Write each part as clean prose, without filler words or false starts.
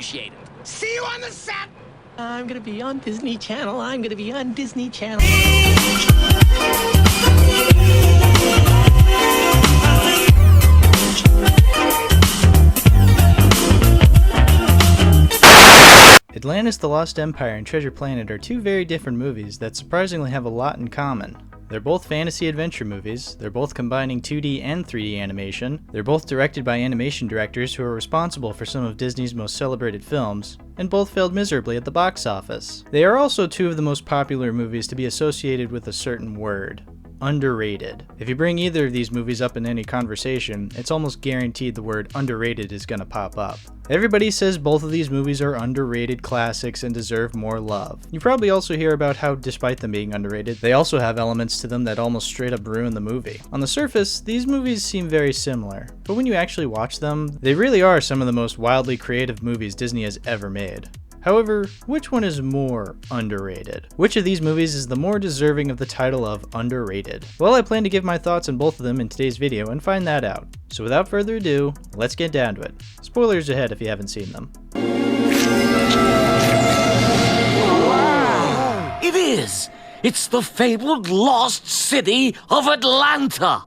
appreciate it. See you on the set! I'm gonna be on Disney Channel. I'm gonna be on Disney Channel. Atlantis, The Lost Empire, and Treasure Planet are two very different movies that surprisingly have a lot in common. They're both fantasy adventure movies, they're both combining 2D and 3D animation, they're both directed by animation directors who are responsible for some of Disney's most celebrated films, and both failed miserably at the box office. They are also two of the most popular movies to be associated with a certain word: underrated. If you bring either of these movies up in any conversation, it's almost guaranteed the word underrated is gonna pop up. Everybody says both of these movies are underrated classics and deserve more love. You probably also hear about how, despite them being underrated, they also have elements to them that almost straight up ruin the movie. On the surface, these movies seem very similar, but when you actually watch them, they really are some of the most wildly creative movies Disney has ever made. However, which one is more underrated? Which of these movies is the more deserving of the title of underrated? Well, I plan to give my thoughts on both of them in today's video and find that out. So without further ado, let's get down to it. Spoilers ahead if you haven't seen them. Wow! It is! It's the fabled lost city of Atlanta!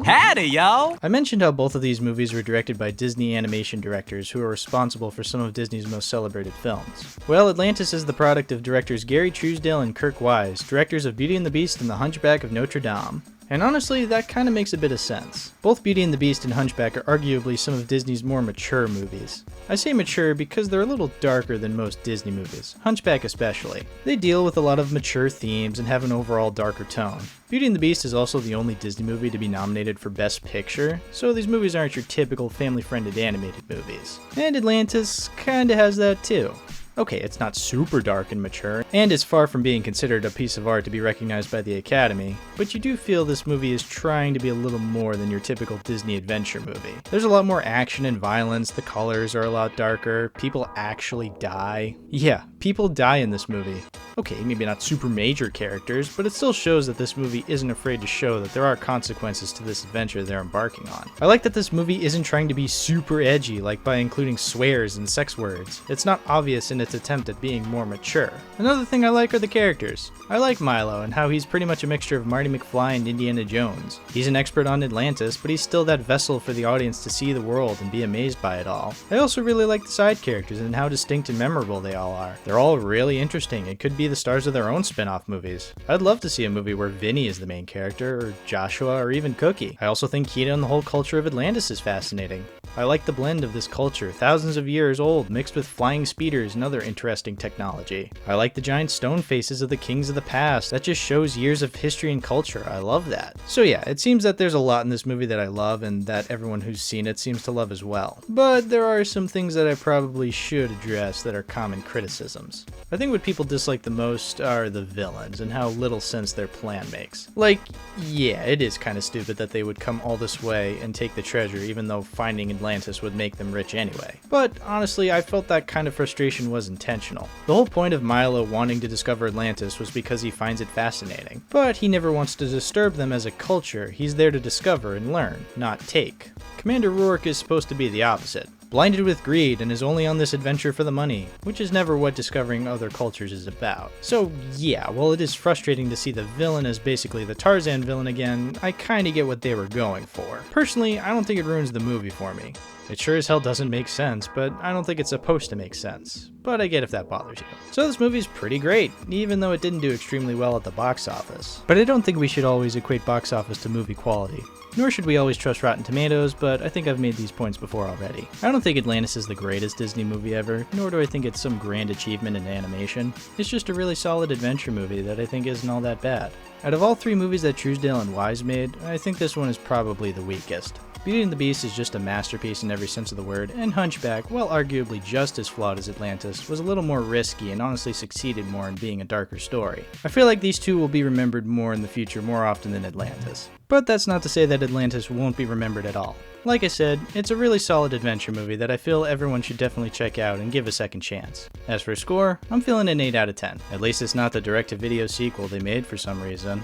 Howdy, y'all! I mentioned how both of these movies were directed by Disney animation directors who are responsible for some of Disney's most celebrated films. Well, Atlantis is the product of directors Gary Truesdale and Kirk Wise, directors of Beauty and the Beast and The Hunchback of Notre Dame. And honestly, that kind of makes a bit of sense. Both Beauty and the Beast and Hunchback are arguably some of Disney's more mature movies. I say mature because they're a little darker than most Disney movies, Hunchback especially. They deal with a lot of mature themes and have an overall darker tone. Beauty and the Beast is also the only Disney movie to be nominated for Best Picture, so these movies aren't your typical family-friended animated movies. And Atlantis kinda has that too. Okay, it's not super dark and mature, and it's far from being considered a piece of art to be recognized by the Academy, but you do feel this movie is trying to be a little more than your typical Disney adventure movie. There's a lot more action and violence, the colors are a lot darker, people actually die. Yeah, people die in this movie. Okay, maybe not super major characters, but it still shows that this movie isn't afraid to show that there are consequences to this adventure they're embarking on. I like that this movie isn't trying to be super edgy, like by including swears and sex words. It's not obvious in its attempt at being more mature. Another thing I like are the characters. I like Milo and how he's pretty much a mixture of Marty McFly and Indiana Jones. He's an expert on Atlantis, but he's still that vessel for the audience to see the world and be amazed by it all. I also really like the side characters and how distinct and memorable they all are. They're all really interesting and could be the stars of their own spin-off movies. I'd love to see a movie where Vinny is the main character, or Joshua, or even Cookie. I also think Kida and the whole culture of Atlantis is fascinating. I like the blend of this culture, thousands of years old, mixed with flying speeders and other interesting technology. I like the giant stone faces of the kings of the past. That just shows years of history and culture. I love that. So yeah, it seems that there's a lot in this movie that I love and that everyone who's seen it seems to love as well. But there are some things that I probably should address that are common criticisms. I think what people dislike the most are the villains and how little sense their plan makes. Like, yeah, it is kind of stupid that they would come all this way and take the treasure even though finding Atlantis would make them rich anyway. But honestly, I felt that kind of frustration was intentional. The whole point of Milo wanting to discover Atlantis was because he finds it fascinating. But he never wants to disturb them as a culture. He's there to discover and learn, not take. Commander Rourke is supposed to be the opposite. Blinded with greed and is only on this adventure for the money, which is never what discovering other cultures is about. So yeah, while it is frustrating to see the villain as basically the Tarzan villain again, I kinda get what they were going for. Personally, I don't think it ruins the movie for me. It sure as hell doesn't make sense, but I don't think it's supposed to make sense. But I get if that bothers you. So this movie's pretty great, even though it didn't do extremely well at the box office. But I don't think we should always equate box office to movie quality. Nor should we always trust Rotten Tomatoes, but I think I've made these points before already. I don't think Atlantis is the greatest Disney movie ever, nor do I think it's some grand achievement in animation. It's just a really solid adventure movie that I think isn't all that bad. Out of all three movies that Truesdale and Wise made, I think this one is probably the weakest. Beauty and the Beast is just a masterpiece in every sense of the word, and Hunchback, while arguably just as flawed as Atlantis, was a little more risky and honestly succeeded more in being a darker story. I feel like these two will be remembered more in the future more often than Atlantis. But that's not to say that Atlantis won't be remembered at all. Like I said, it's a really solid adventure movie that I feel everyone should definitely check out and give a second chance. As for a score, I'm feeling an 8 out of 10. At least it's not the direct-to-video sequel they made for some reason.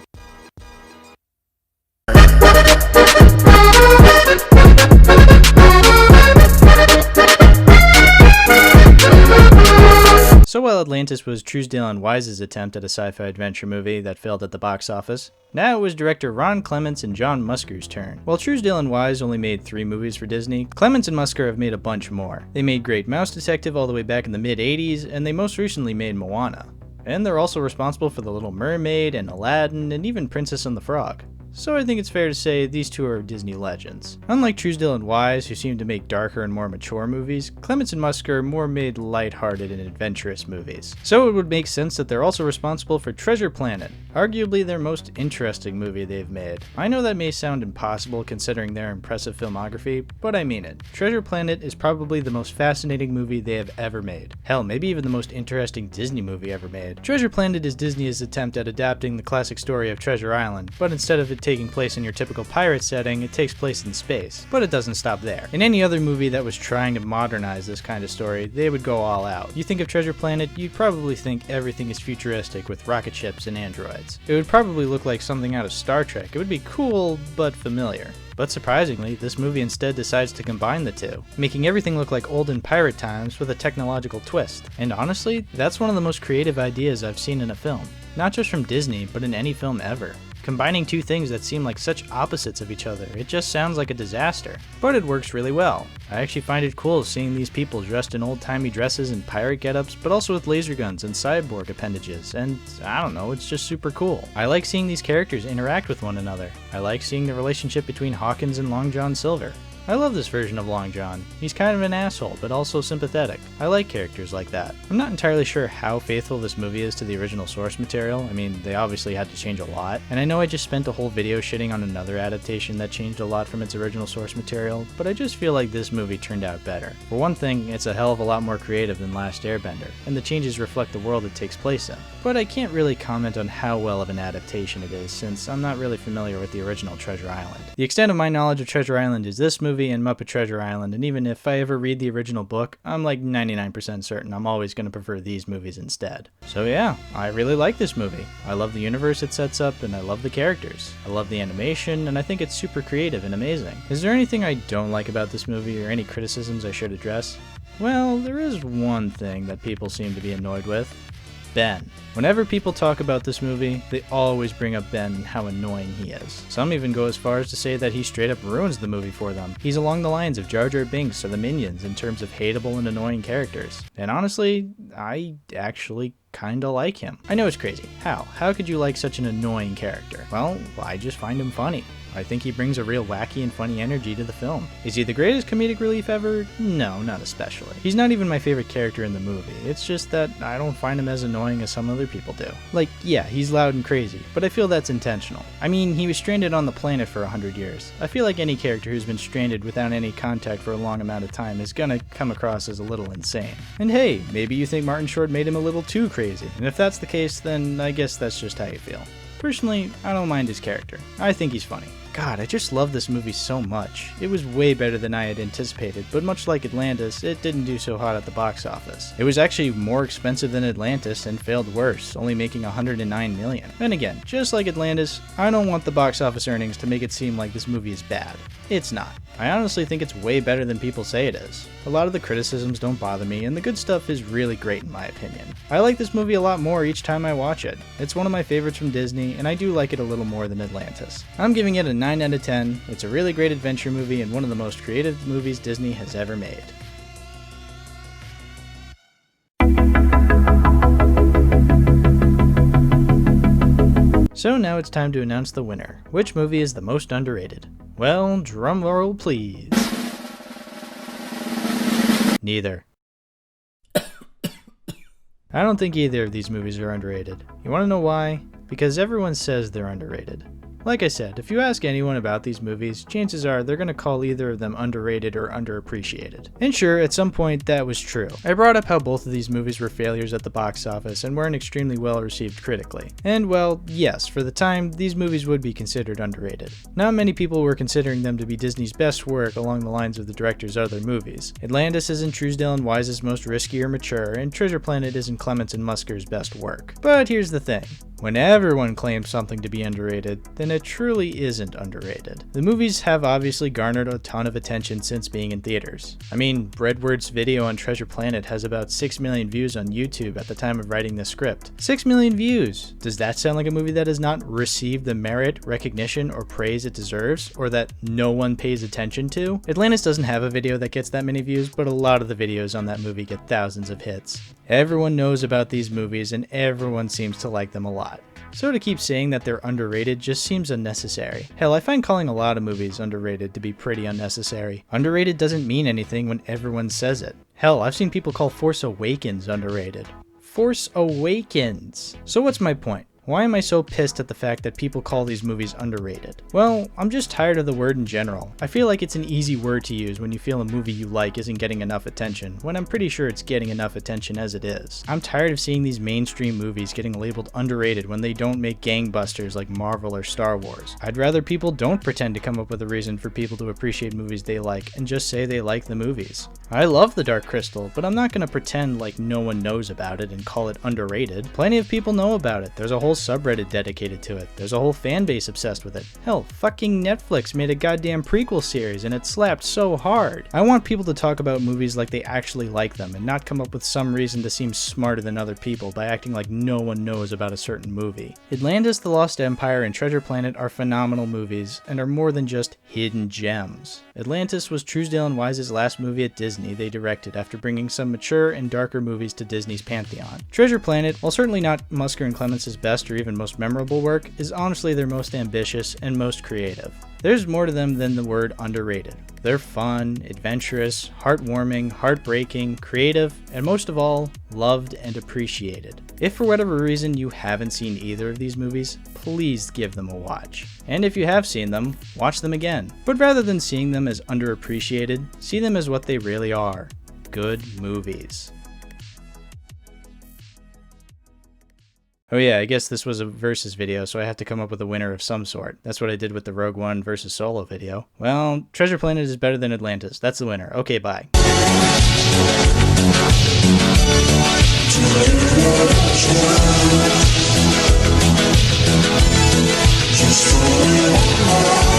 So while Atlantis was Truesdale and Wise's attempt at a sci-fi adventure movie that failed at the box office, now it was director Ron Clements and John Musker's turn. While Truesdale and Wise only made 3 movies for Disney, Clements and Musker have made a bunch more. They made Great Mouse Detective all the way back in the mid-80s, and they most recently made Moana. And they're also responsible for The Little Mermaid and Aladdin and even Princess and the Frog. So I think it's fair to say these two are Disney legends. Unlike Truesdale and Wise, who seem to make darker and more mature movies, Clements and Musker more made lighthearted and adventurous movies. So it would make sense that they're also responsible for Treasure Planet, arguably their most interesting movie they've made. I know that may sound impossible considering their impressive filmography, but I mean it. Treasure Planet is probably the most fascinating movie they have ever made. Hell, maybe even the most interesting Disney movie ever made. Treasure Planet is Disney's attempt at adapting the classic story of Treasure Island, but instead of it taking place in your typical pirate setting, it takes place in space. But it doesn't stop there. In any other movie that was trying to modernize this kind of story, they would go all out. You think of Treasure Planet, you'd probably think everything is futuristic with rocket ships and androids. It would probably look like something out of Star Trek. It would be cool, but familiar. But surprisingly, this movie instead decides to combine the two, making everything look like olden pirate times with a technological twist. And honestly, that's one of the most creative ideas I've seen in a film. Not just from Disney, but in any film ever. Combining two things that seem like such opposites of each other, it just sounds like a disaster. But it works really well. I actually find it cool seeing these people dressed in old-timey dresses and pirate getups, but also with laser guns and cyborg appendages, and I don't know, it's just super cool. I like seeing these characters interact with one another. I like seeing the relationship between Hawkins and Long John Silver. I love this version of Long John. He's kind of an asshole, but also sympathetic. I like characters like that. I'm not entirely sure how faithful this movie is to the original source material. I mean, they obviously had to change a lot. And I know I just spent a whole video shitting on another adaptation that changed a lot from its original source material, but I just feel like this movie turned out better. For one thing, it's a hell of a lot more creative than Last Airbender, and the changes reflect the world it takes place in. But I can't really comment on how well of an adaptation it is, since I'm not really familiar with the original Treasure Island. The extent of my knowledge of Treasure Island is this movie and Muppet Treasure Island, and even if I ever read the original book, I'm like 99% certain I'm always going to prefer these movies instead. So yeah, I really like this movie. I love the universe it sets up, and I love the characters. I love the animation, and I think it's super creative and amazing. Is there anything I don't like about this movie, or any criticisms I should address? Well, there is one thing that people seem to be annoyed with. Ben. Whenever people talk about this movie, they always bring up Ben and how annoying he is. Some even go as far as to say that he straight up ruins the movie for them. He's along the lines of Jar Jar Binks or the Minions in terms of hateable and annoying characters. And honestly, I actually kinda like him. I know it's crazy. How could you like such an annoying character? Well, I just find him funny. I think he brings a real wacky and funny energy to the film. Is he the greatest comedic relief ever? No, not especially. He's not even my favorite character in the movie. It's just that I don't find him as annoying as some other people do. Like, yeah, he's loud and crazy, but I feel that's intentional. I mean, he was stranded on the planet for 100 years. I feel like any character who's been stranded without any contact for a long amount of time is gonna come across as a little insane. And hey, maybe you think Martin Short made him a little too crazy, and if that's the case, then I guess that's just how you feel. Personally, I don't mind his character. I think he's funny. God, I just love this movie so much. It was way better than I had anticipated, but much like Atlantis, it didn't do so hot at the box office. It was actually more expensive than Atlantis and failed worse, only making $109 million. And again, just like Atlantis, I don't want the box office earnings to make it seem like this movie is bad. It's not. I honestly think it's way better than people say it is. A lot of the criticisms don't bother me, and the good stuff is really great in my opinion. I like this movie a lot more each time I watch it. It's one of my favorites from Disney, and I do like it a little more than Atlantis. I'm giving it a 9 out of 10. It's a really great adventure movie and one of the most creative movies Disney has ever made. So now it's time to announce the winner. Which movie is the most underrated? Well, drumroll please. Neither. I don't think either of these movies are underrated. You want to know why? Because everyone says they're underrated. Like I said, if you ask anyone about these movies, chances are they're going to call either of them underrated or underappreciated. And sure, at some point that was true. I brought up how both of these movies were failures at the box office and weren't extremely well received critically. And well, yes, for the time, these movies would be considered underrated. Not many people were considering them to be Disney's best work along the lines of the director's other movies. Atlantis isn't Truesdale and Wise's most risky or mature, and Treasure Planet isn't Clements and Musker's best work. But here's the thing. When everyone claims something to be underrated, then it truly isn't underrated. The movies have obviously garnered a ton of attention since being in theaters. I mean, Breadword's video on Treasure Planet has about 6 million views on YouTube at the time of writing the script. 6 million views! Does that sound like a movie that has not received the merit, recognition, or praise it deserves, or that no one pays attention to? Atlantis doesn't have a video that gets that many views, but a lot of the videos on that movie get thousands of hits. Everyone knows about these movies and everyone seems to like them a lot. So to keep saying that they're underrated just seems unnecessary. Hell, I find calling a lot of movies underrated to be pretty unnecessary. Underrated doesn't mean anything when everyone says it. Hell, I've seen people call Force Awakens underrated. Force Awakens! So what's my point? Why am I so pissed at the fact that people call these movies underrated? Well, I'm just tired of the word in general. I feel like it's an easy word to use when you feel a movie you like isn't getting enough attention, when I'm pretty sure it's getting enough attention as it is. I'm tired of seeing these mainstream movies getting labeled underrated when they don't make gangbusters like Marvel or Star Wars. I'd rather people don't pretend to come up with a reason for people to appreciate movies they like and just say they like the movies. I love The Dark Crystal, but I'm not gonna pretend like no one knows about it and call it underrated. Plenty of people know about it. There's a whole subreddit dedicated to it. There's a whole fan base obsessed with it. Hell, fucking Netflix made a goddamn prequel series and it slapped so hard. I want people to talk about movies like they actually like them and not come up with some reason to seem smarter than other people by acting like no one knows about a certain movie. Atlantis, The Lost Empire, and Treasure Planet are phenomenal movies and are more than just hidden gems. Atlantis was Truesdale and Wise's last movie at Disney they directed after bringing some mature and darker movies to Disney's pantheon. Treasure Planet, while certainly not Musker and Clements' best or even most memorable work, is honestly their most ambitious and most creative. There's more to them than the word underrated. They're fun, adventurous, heartwarming, heartbreaking, creative, and most of all, loved and appreciated. If for whatever reason you haven't seen either of these movies, please give them a watch. And if you have seen them, watch them again. But rather than seeing them as underappreciated, see them as what they really are: good movies. Oh yeah, I guess this was a versus video, so I have to come up with a winner of some sort. That's what I did with the Rogue One versus Solo video. Well, Treasure Planet is better than Atlantis. That's the winner. Okay, bye. Just